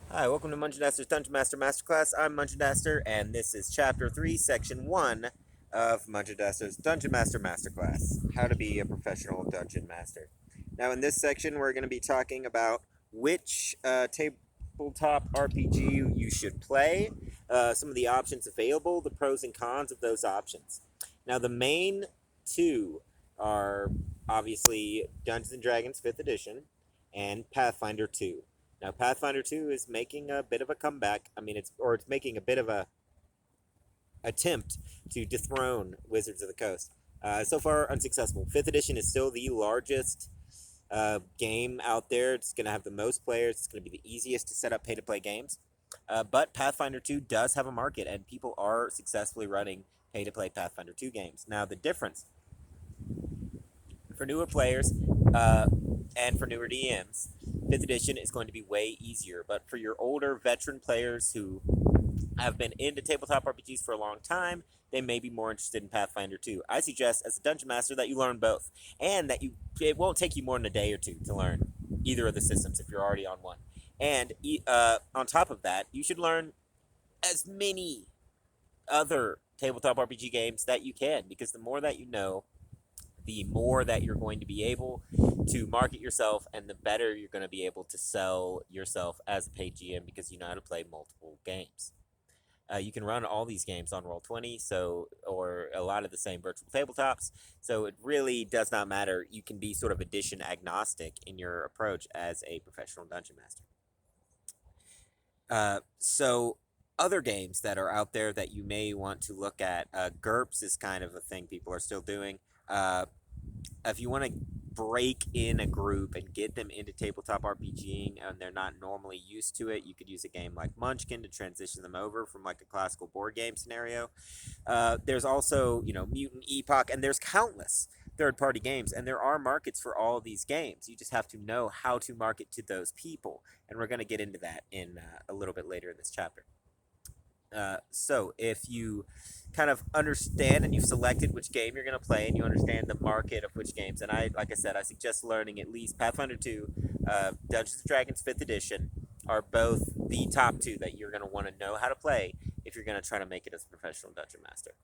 Hi, welcome to Mungeon Daster's Dungeon Master Masterclass. I'm Mungeon Daster, and this is Chapter 3, Section 1 of Mungeon Daster's Dungeon Master Masterclass, How to be a Professional Dungeon Master. Now, in this section, we're going to be talking about which tabletop RPG you should play, some of the options available, the pros and cons of those options. Now, the main two are obviously Dungeons & Dragons 5th Edition and Pathfinder 2. Now, Pathfinder 2 is making a bit of a comeback. I mean, it's making a bit of a attempt to dethrone Wizards of the Coast. So far, unsuccessful. Fifth edition is still the largest game out there. It's going to have the most players. It's going to be the easiest to set up pay-to-play games. But Pathfinder 2 does have a market, and people are successfully running pay-to-play Pathfinder 2 games. Now, the difference for newer players and for newer DMs, 5th edition is going to be way easier. But for your older veteran players who have been into tabletop RPGs for a long time, they may be more interested in Pathfinder 2. I suggest, as a dungeon master, that you learn both, and that it won't take you more than a day or two to learn either of the systems if you're already on one. And on top of that, you should learn as many other tabletop RPG games that you can, because the more that you know, the more that you're going to be able to market yourself, and the better you're going to be able to sell yourself as a paid GM because you know how to play multiple games. You can run all these games on Roll20, or a lot of the same virtual tabletops. So it really does not matter. You can be sort of edition agnostic in your approach as a professional dungeon master. So other games that are out there that you may want to look at, GURPS is kind of a thing people are still doing. If you want to break in a group and get them into tabletop RPGing and they're not normally used to it, you could use a game like Munchkin to transition them over from like a classical board game scenario. There's also, Mutant Epoch, and there's countless third-party games, and there are markets for all of these games. You just have to know how to market to those people, and we're going to get into that in a little bit later in this chapter. So if you kind of understand and you've selected which game you're going to play and you understand the market of which games, and like I said, I suggest learning at least Pathfinder 2, Dungeons & Dragons 5th edition are both the top two that you're going to want to know how to play if you're going to try to make it as a professional dungeon master.